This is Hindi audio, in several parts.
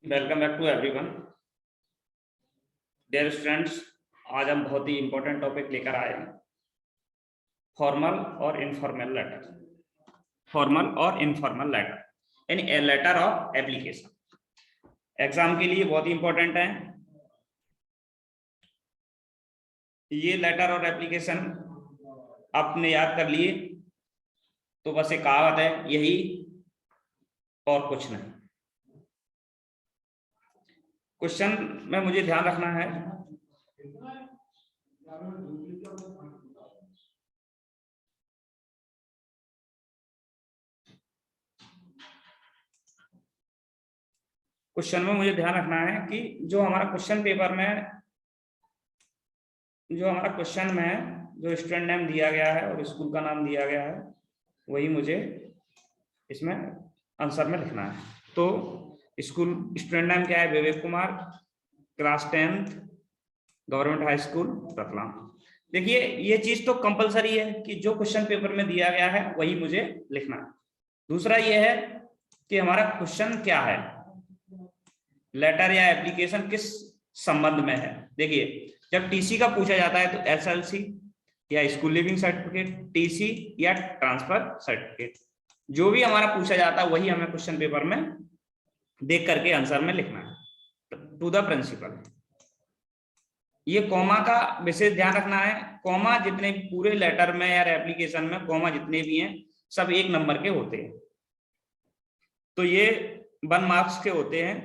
Welcome back to everyone. Dear students, आज हम बहुत ही इंपॉर्टेंट टॉपिक लेकर आए हैं, फॉर्मल और इनफॉर्मल लेटर। फॉर्मल और इनफॉर्मल लेटर यानी a letter of application exam के लिए बहुत ही इंपॉर्टेंट है। ये लेटर और एप्लीकेशन आपने याद कर लिए तो बस एक कहावत है, यही और कुछ नहीं। क्वेश्चन में मुझे ध्यान रखना है, क्वेश्चन में मुझे ध्यान रखना है कि जो हमारा क्वेश्चन पेपर में जो स्टूडेंट नेम दिया गया है और स्कूल का नाम दिया गया है वही मुझे इसमें आंसर में लिखना है। तो स्कूल स्टूडेंट नेम क्या है? Vivek Kumar, class 10th, government high school Ratlam. देखिए ये चीज तो कंपलसरी है कि जो क्वेश्चन पेपर में दिया गया है वही मुझे लिखना है। दूसरा ये है कि हमारा क्वेश्चन क्या है, लेटर या एप्लीकेशन किस संबंध में है। देखिए जब टीसी का पूछा जाता है तो एसएलसी या स्कूल लिविंग सर्टिफिकेट, टीसी या ट्रांसफर सर्टिफिकेट, जो भी हमारा पूछा जाता है वही हमें क्वेश्चन पेपर में देख करके आंसर में लिखना है। टू द प्रिंसिपल, ये कॉमा का विशेष ध्यान रखना है। कॉमा जितने पूरे लेटर में या एप्लीकेशन में कॉमा जितने भी हैं सब 1 नंबर के होते हैं, तो ये 1 मार्क्स के होते हैं।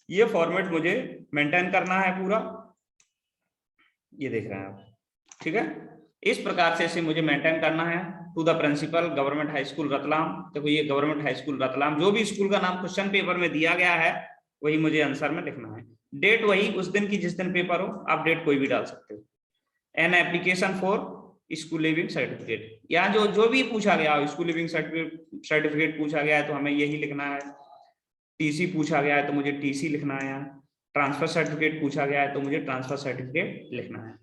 ये फॉर्मेट मुझे मेंटेन करना है पूरा, ये देख रहे हैं आप, ठीक है। इस प्रकार से इसे मुझे मेंटेन करना है। To the principal, government high school Ratlam. देखो ये गवर्नमेंट हाई स्कूल रतलाम, जो भी स्कूल का नाम क्वेश्चन पेपर में दिया गया है वही मुझे आंसर में लिखना है। डेट वही उस दिन की जिस दिन पेपर हो, आप डेट कोई भी डाल सकते हो। An application for school leaving certificate, या जो भी पूछा गया, स्कूल लिविंग सर्टिफिकेट पूछा गया है तो हमें यही लिखना है। टीसी पूछा गया है तो मुझे टीसी लिखना है। ट्रांसफर सर्टिफिकेट पूछा गया है तो मुझे ट्रांसफर सर्टिफिकेट लिखना है।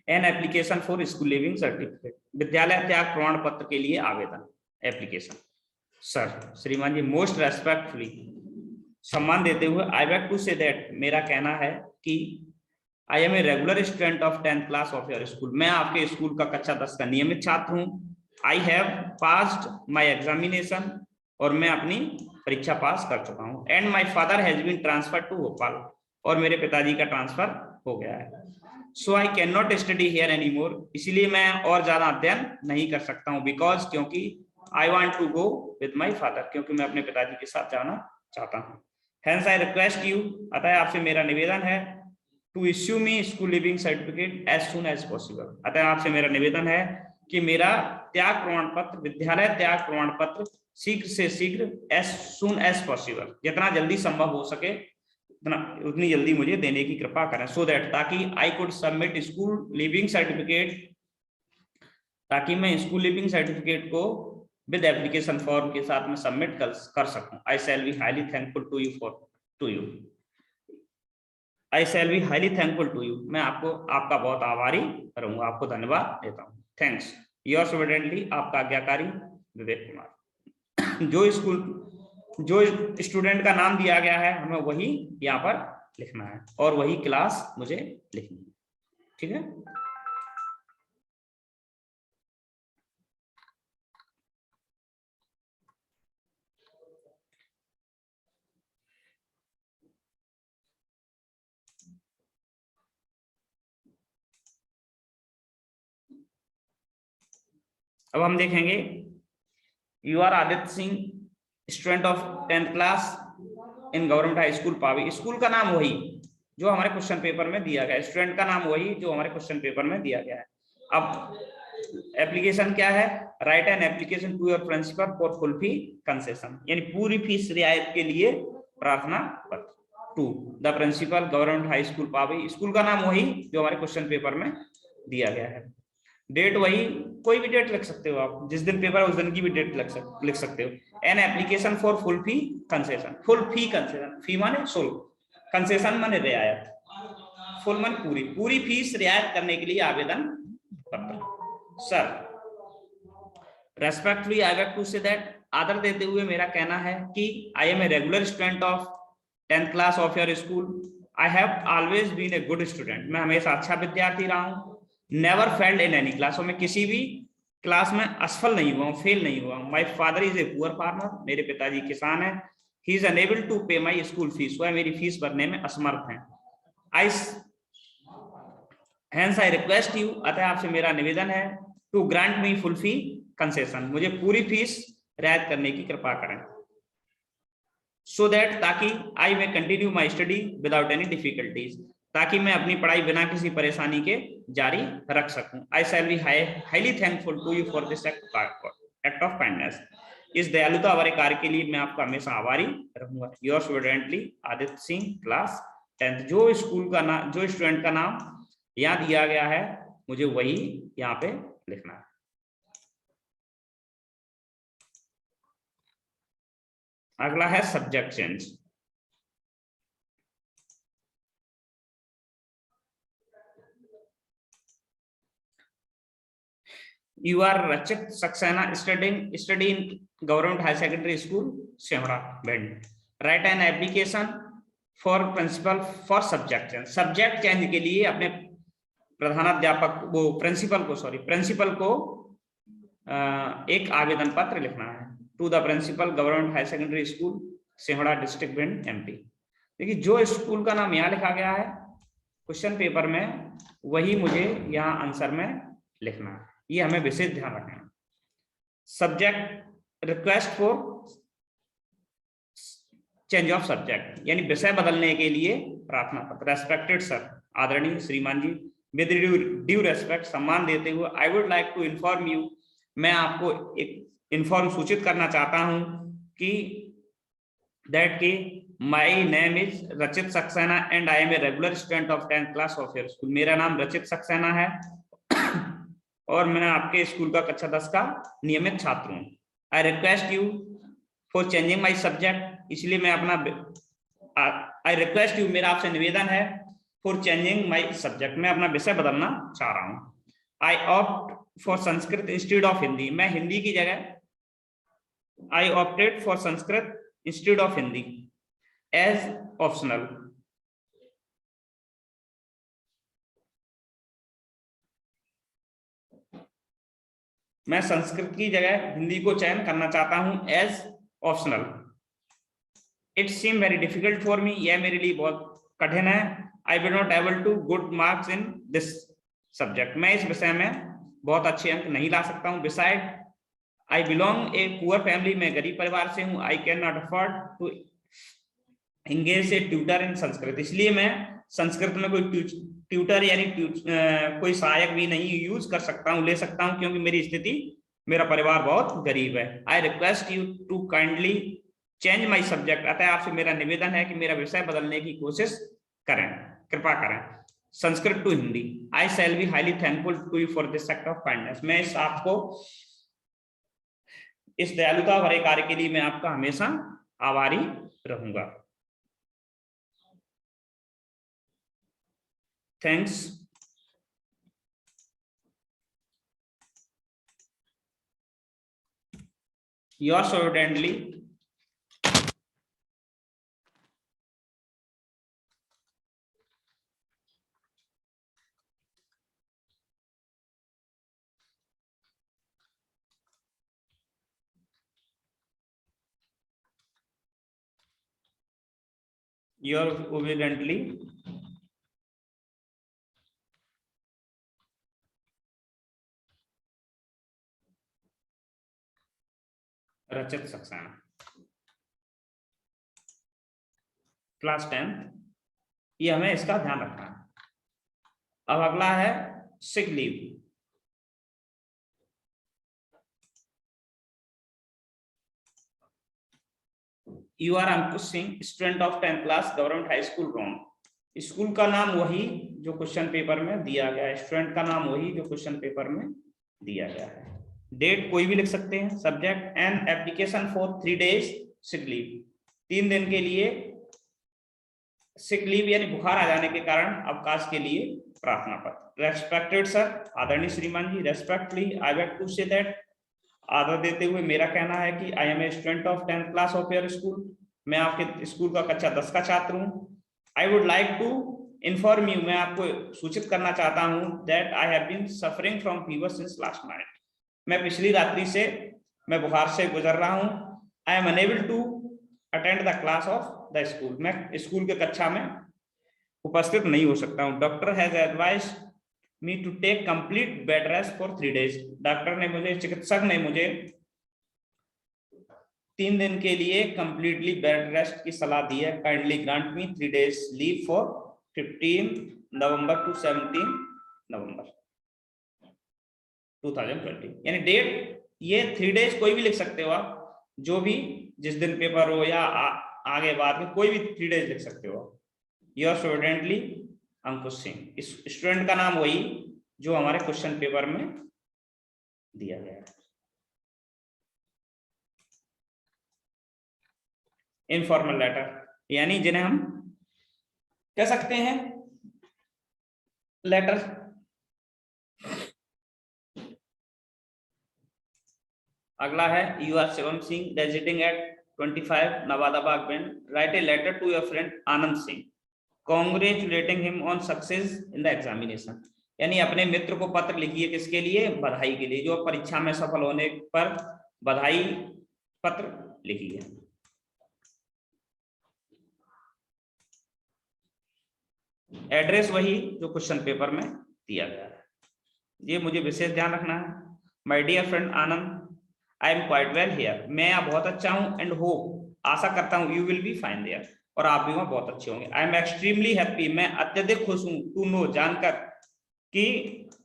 N application for school leaving certificate, विद्यालय त्याग प्रमाण पत्र के लिए आवेदन, एप्लीकेशन। सर, श्रीमान जी, मोस्ट रेस्पेक्टफुली, सम्मान देते हुए, I beg to say that, मेरा कहना है कि I am a regular student of 10th class of your school, मैं आपके स्कूल का कक्षा 10 का नियमित छात्र हूँ। I have passed my examination, और मैं अपनी परीक्षा पास कर चुका हूँ। And my father has been transfer to Bhopal, और मेरे पिताजी का ट्रांसफर हो गया है। So I can not study here any more, इसीलिए मैं और ज्यादा अध्ययन नहीं कर सकता हूँ। बिकॉज, क्योंकि I want to go with my father, क्योंकि मैं अपने पिताजी के साथ जाना चाहता हूँ। हेंस आई रिक्वेस्ट यू, अतः आपसे मेरा निवेदन है, to issue me school living certificate as soon as possible, अतः आपसे मेरा निवेदन है कि मेरा त्याग प्रमाण पत्र, विद्यालय त्याग प्रमाण पत्र शीघ्र से शीघ्र, एज सुन एज पॉसिबल, जितना जल्दी संभव हो सके उतनी जल्दी मुझे देने की कृपा करें। सो दैट, ताकि I could submit school living certificate, ताकि मैं स्कूल लिविंग सर्टिफिकेट को विद एप्लीकेशन फॉर्म के साथ में सबमिट कर सकूं। I shall be highly thankful to you, I shall be highly thankful to you, मैं आपका बहुत आभारी रहूंगा, आपको धन्यवाद देता हूँ। थैंक्स, योर्स ऑब्डिएंटली, आपका आज्ञाकारी विवेक कुमार। जो स्टूडेंट का नाम दिया गया है हमें वही यहाँ पर लिखना है और वही क्लास मुझे लिखनी है, ठीक है। अब हम देखेंगे, you are Aditya Singh, student of 10th class in government high school Pavi. School का नाम वही जो हमारे क्वेश्चन पेपर में दिया गया है, स्टूडेंट का नाम वही जो हमारे क्वेश्चन पेपर में दिया गया है। अब एप्लीकेशन क्या है? Write an application to your principal for full fee concession, यानी पूरी फीस रियायत के लिए प्रार्थना पत्र। To the principal, government high school Pavi, school का नाम वही जो हमारे क्वेश्चन पेपर में दिया गया है। डेट वही, कोई भी डेट लिख सकते हो आप, जिस दिन पेपर है उस दिन की भी डेट लिख सकते हो। An application for full fee concession, full fee concession, fee माने शुल्क, कंसेशन माने रियायत, फुल माने पूरी फीस रियायत करने के लिए आवेदन पत्र। Sir, respectfully I beg to say that, आदर देते हुए मेरा कहना है कि I am a regular student of 10th class of your school. I have always been a good student, मैं हमेशा अच्छा विद्यार्थी रहा हूँ। Never failed in any class, और मैं किसी भी क्लास में असफल नहीं हुआ हूँ, फेल नहीं हुआ हूँ। My father is a poor farmer, मेरे पिताजी किसान है। ही इज अनेबल टू पे माई स्कूल फीस, वह मेरी फीस भरने में असमर्थ है। I hence I request you, अतः आपसे मेरा निवेदन है, to grant me full fee concession, मुझे पूरी फीस रियायत करने की कृपा करें। सो दैट, ताकि I may continue my study without any difficulties, ताकि मैं अपनी पढ़ाई बिना किसी परेशानी के जारी रख सकूं। I shall be highly thankful to you for this act of kindness, इस दयालुता वाले कार्य के लिए मैं आपका हमेशा आभारी रहूंगा। Your studently Aditya Singh, class 10th। जो स्कूल का नाम, जो स्टूडेंट का नाम यहाँ दिया गया है, मुझे वही यहाँ पे लिखना है। अगला है subject change. You are Rachit Saxena, study in Government High Secondary School, Shemra, Bend. Write an application for principal for subject change. Subject change के लिए अपने प्रधानाध्यापक प्रिंसिपल को एक आवेदन पत्र लिखना है। To the principal, government high secondary school, Sehda district, Bhind, MP। देखिए, जो स्कूल का नाम यहाँ लिखा गया है क्वेश्चन पेपर में, वही मुझे यहाँ आंसर में लिखना है। ये हमें विशेष ध्यान रखना है। Subject request for change of subject, यानी विषय बदलने के लिए प्रार्थना पत्र। रेस्पेक्टेड सर, आदरणीय श्रीमान जी, विद ड्यू रेस्पेक्ट, सम्मान देते हुए, I would like to inform you, मैं आपको एक सूचित करना चाहता हूं कि दैट की माई name is Rachit Saxena and I am a regular student of 10th class of your school. मेरा नाम रचित सक्सेना है और मैं आपके स्कूल का कक्षा 10 का नियमित छात्र हूँ। आई request you for changing my subject, इसलिए मैं अपना आई रिक्वेस्ट यू, मेरा आपसे निवेदन है, फॉर चेंजिंग माई सब्जेक्ट, मैं अपना विषय बदलना चाह रहा हूँ। I opt for Sanskrit institute of Hindi, मैं हिंदी की जगह I opted for Sanskrit institute of Hindi as optional. मैं संस्कृत की जगह हिंदी को चयन करना चाहता हूं as optional. It seem very difficult for me, यह मेरे लिए बहुत कठिन है। I will not able to good marks in this subject, मैं इस विषय में बहुत अच्छे अंक नहीं ला सकता हूं। Beside I belong a poor family, मैं गरीब परिवार से हूं। I can not afford to engage a tutor in Sanskrit, इसलिए मैं संस्कृत में कोई ट्यूटर यानी कोई सहायक भी नहीं यूज कर सकता हूं, ले सकता हूं, क्योंकि मेरी स्थिति, मेरा परिवार बहुत गरीब है। I request you to kindly change my subject, अतः आपसे मेरा निवेदन है कि मेरा विषय बदलने की कोशिश करें, कृपा करें, Sanskrit to Hindi. I shall be highly thankful to you for this act of kindness, मैं इस आपको इस दयालुता भरे कार्य के लिए मैं आपका हमेशा आभारी रहूंगा। थैंक्स। योर स्टूडेंटली योर ओबीडिएंटली रचित सक्सेना, क्लास 10th। ये हमें इसका ध्यान रखना है। अब अगला है sick leave. You are Ankush Singh, student of 10th class, government high school, Rome. School का नाम वही जो क्वेश्चन पेपर में दिया गया है, स्टूडेंट का नाम वही जो क्वेश्चन पेपर में दिया गया है। डेट कोई भी लिख सकते हैं। Subject N application for 3 days sick leave, 3 दिन के लिए सिक लीव यानी बुखार आ जाने के कारण अवकाश के लिए प्रार्थना पत्र। रेस्पेक्टेड सर, आदरणीय श्रीमान जी, respectfully I beg to say that, आदर देते हुए मेरा कहना है कि I am a student of 10th class of your school, मैं आपके स्कूल का कक्षा 10 का छात्र हूँ। I would like to inform you, मैं आपको सूचित करना चाहता हूँ that I have been suffering from fever since last night, मैं पिछली रात्रि से मैं बुखार से गुजर रहा हूँ। I am unable to attend the class of the school, मैं स्कूल के कक्षा में उपस्थित नहीं हो सकता हूँ। Doctor has advise me to take complete bed rest for 3 days, doctor ने मुझे, चिकित्सक ने मुझे 3 दिन के लिए कंप्लीटली बेड रेस्ट की सलाह दी है। Kindly grant me 3 days leave for 15 November to 17 November 2020, यानी डेट ये 3 days कोई भी लिख सकते हो आप, जो भी जिस दिन पेपर हो या आगे बाद में कोई भी 3 days लिख सकते हो। योर स्टूडेंटली अंकुश सिंह, इस स्टूडेंट का नाम वही जो हमारे क्वेश्चन पेपर में दिया गया है। इनफॉर्मल लेटर, यानी जिन्हें हम कह सकते हैं लेटर। अगला है you are Shivam Singh residing at 25 Nawada Bagh bend, write a letter to your friend Anand Singh congratulating him on success in the examination, यानी अपने मित्र को पत्र लिखिए, किसके लिए? बधाई के लिए, जो परीक्षा में सफल होने पर बधाई पत्र लिखिए। एड्रेस वही जो क्वेश्चन पेपर में दिया गया है, ये मुझे विशेष ध्यान रखना है। My dear friend Anand, I am quite well here, मैं यहाँ बहुत अच्छा हूँ, एंड होप, आशा करता हूँ, you will be fine there, और आप भी वहाँ बहुत अच्छे होंगे। आई एम एक्सट्रीमली हैप्पी, मैं अत्यधिक खुश हूँ, टू नो, जानकर, कि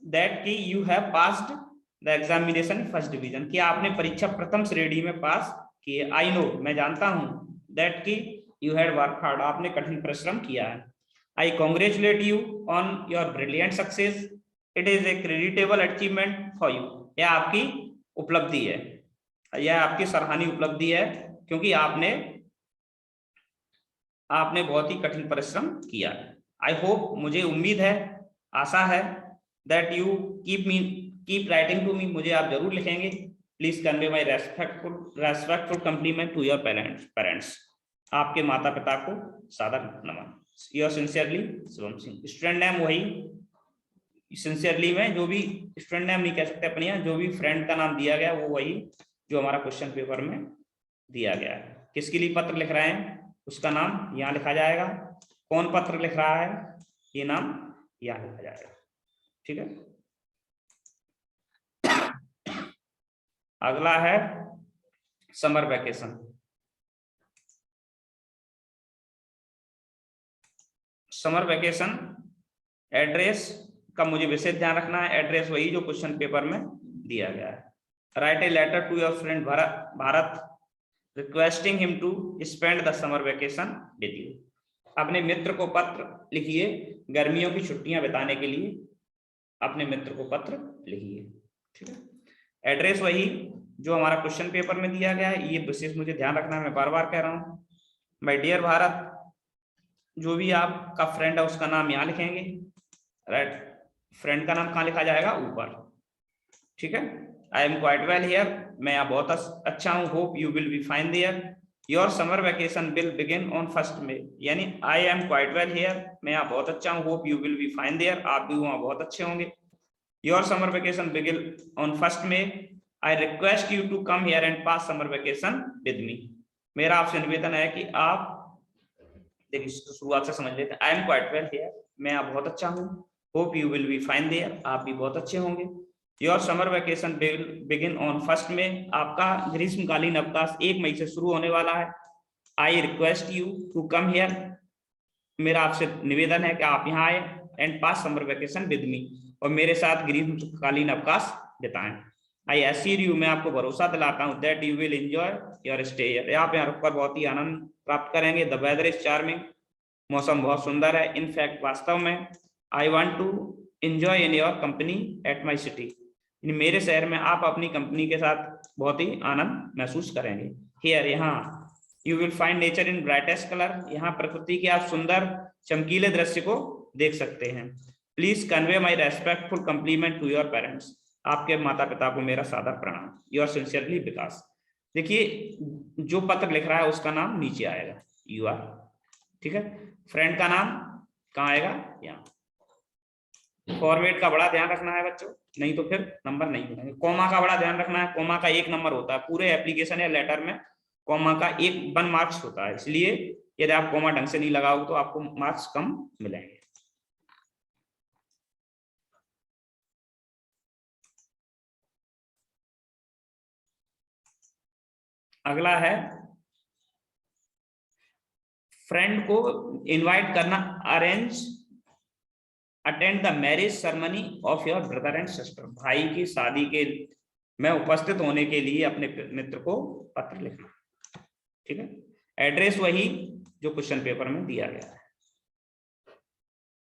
दैट कि you have passed the examination first division, कि आपने परीक्षा प्रथम श्रेणी में पास की है। आई नो, मैं जानता हूँ, दैट कि यू हैड वर्क हार्ड, आपने कठिन परिश्रम किया है। I congratulate you on your brilliant success. It is a creditable achievement for you. यह आपकी उपलब्धि है, यह आपकी सराहनीय उपलब्धि है, क्योंकि आपने बहुत ही कठिन परिश्रम किया है। I hope, मुझे उम्मीद है, आशा है, that you keep writing to me, मुझे आप जरूर लिखेंगे। Please convey my respectful compliment to your parents. आपके माता पिता को सादर नमन। Your sincerely Shivam Singh, student name वही, सिंसियरली में जो भी स्टूडेंट नेम नहीं कह सकते अपने यहाँ, जो भी फ्रेंड का नाम दिया गया वो वही जो हमारा क्वेश्चन पेपर में दिया गया है। किसके लिए पत्र लिख रहे हैं उसका नाम यहाँ लिखा जाएगा, कौन पत्र लिख रहा है ये नाम यहाँ लिखा जाएगा, ठीक है। अगला है summer vacation. Summer vacation address का मुझे विशेष ध्यान रखना है, एड्रेस वही जो क्वेश्चन पेपर में दिया गया है। Write a letter to your friend Bharat requesting him to spend the summer vacation with you, अपने मित्र को पत्र लिखिए, गर्मियों की छुट्टियां बिताने के लिए अपने मित्र को पत्र लिखिए, ठीक है। एड्रेस वही जो हमारा क्वेश्चन पेपर में दिया गया है, ये विशेष मुझे ध्यान रखना है, मैं बार बार कह रहा हूँ। माय डियर भारत, जो भी आपका फ्रेंड है उसका नाम यहाँ लिखेंगे, राइट। फ्रेंड का नाम कहाँ लिखा जाएगा? ऊपर, ठीक है। I am quite well here, मैं यहाँ बहुत अच्छा हूँ। Hope you will be fine there, your summer vacation will begin on 1 May, यानी I am quite well here, मैं यहाँ बहुत अच्छा हूँ। Hope you will be fine there, आप भी वहाँ बहुत अच्छे होंगे। Your summer vacation begin on 1 May, I request you to come here and pass summer vacation with मी, मेरा आपसे निवेदन है कि आप, देखिए शुरुआत से समझ लेते हैं। I am quite well here, मैं यहाँ बहुत अच्छा हूँ। Hope you will be fine there, आप भी बहुत अच्छे होंगे। Your summer vacation begin on 1 May, आपका ग्रीष्मकालीन अवकाश 1 मई से शुरू होने वाला है। I request you to come here, मेरा आपसे निवेदन है कि आप यहाँ आए, and pass summer vacation with me, और मेरे साथ ग्रीष्मकालीन अवकाश बिताएं। आई एश्योर यू, मैं आपको भरोसा दिलाता हूँ, that you will enjoy your stay here, आप यहाँ रुककर बहुत ही आनंद प्राप्त करेंगे। द वेदर इज चार्मिंग, मौसम बहुत सुंदर है। इनफैक्ट, वास्तव में, I want to enjoy in your company at my city, मेरे शहर में आप अपनी कंपनी के साथ बहुत ही आनंद महसूस करेंगे। हियर, यहाँ, you will find nature in brightest colour, यहाँ प्रकृति के आप सुंदर चमकीले दृश्य को देख सकते हैं। Please convey my respectful compliment to your parents, आपके माता पिता को मेरा सादर प्रणाम। योर सिंसियरली विकास, देखिए जो पत्र लिख रहा है उसका नाम नीचे आएगा, यू आर, ठीक है। फ्रेंड का नाम कहाँ आएगा, यहाँ। फॉर्मेट का बड़ा ध्यान रखना है बच्चों, नहीं तो फिर नंबर नहीं मिलेंगे। कॉमा का बड़ा ध्यान रखना है, कॉमा का 1 नंबर होता है पूरे एप्लीकेशन या लेटर में, कॉमा का 1 मार्क्स होता है, इसलिए यदि आप कॉमा ढंग से नहीं लगाओगे तो आपको मार्क्स कम मिलेंगे। अगला है फ्रेंड को इनवाइट करना, arrange attend the marriage ceremony of your brother and sister. भाई की शादी के में उपस्थित होने के लिए अपने मित्र को पत्र लिखना, ठीक है। एड्रेस वही जो क्वेश्चन पेपर में दिया गया है,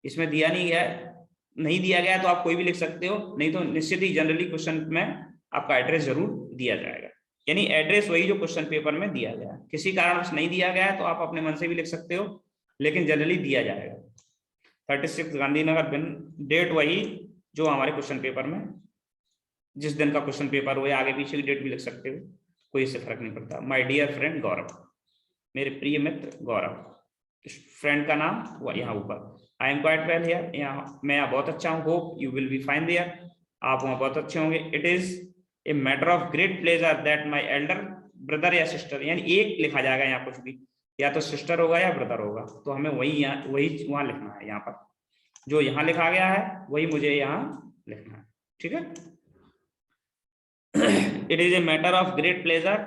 इसमें दिया नहीं गया है, नहीं दिया गया है तो आप कोई भी लिख सकते हो, नहीं तो निश्चित ही जनरली क्वेश्चन में आपका एड्रेस जरूर दिया जाएगा, यानी एड्रेस वही जो क्वेश्चन पेपर में दिया गया है। किसी कारण से नहीं दिया गया है तो आप अपने मन से भी लिख सकते हो, लेकिन जनरली दिया जाएगा। 36 गांधीनगर बिन, डेट वही जो हमारे क्वेश्चन पेपर में, जिस दिन का क्वेश्चन पेपर हो, या आगे पीछे की डेट भी लिख सकते हो, कोई इससे फर्क नहीं पड़ता। माय डियर फ्रेंड गौरव, मेरे प्रिय मित्र गौरव। फ्रेंड का नाम वो यहाँ ऊपर, I am quite well here, यहाँ मैं यहाँ बहुत अच्छा हूँ, hope you will be fine there, आप वहाँ बहुत अच्छे होंगे। It is a matter of great pleasure that my elder brother या सिस्टर, यानी एक लिखा जाएगा यहाँ कुछ भी, या तो सिस्टर होगा या ब्रदर होगा, तो हमें वही वहाँ लिखना है। यहाँ पर जो यहाँ लिखा गया है वही मुझे यहाँ लिखना है, ठीक है। It is a matter of great pleasure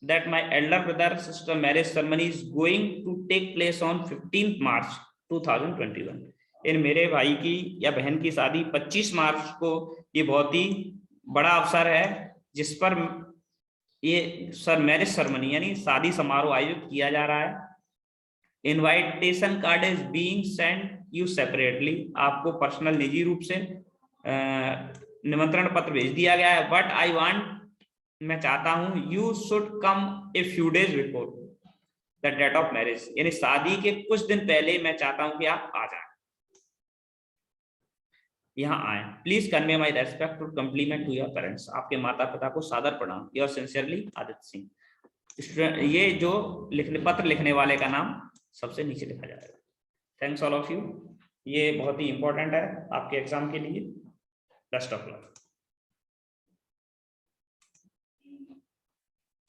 that my elder brother sister marriage ceremony is going to take place on 15th March 2021। इन मेरे भाई की या बहन की शादी 25 मार्च को, ये बहुत ही बड़ा अवसर है जिस पर ये मैरिज सेरेमनी यानी शादी समारोह आयोजित किया जा रहा है। Invitation card is being sent you separately, आपको पर्सनल निजी रूप से निमंत्रण पत्र भेज दिया गया है। बट आई वांट, मैं चाहता हूं, you should come a few days before the date of marriage, यानी शादी के कुछ दिन पहले मैं चाहता हूं कि आप आ जाएं, यहाँ आए। Please convey my respect to compliment to your parents, आपके माता पिता को सादर प्रणाम। Your sincerely Aditya Singh. ये जो पत्र लिखने वाले का नाम सबसे नीचे लिखा जाएगा। थैंक्स ऑल ऑफ यू, ये बहुत ही इंपॉर्टेंट है आपके एग्जाम के लिए। Best of luck.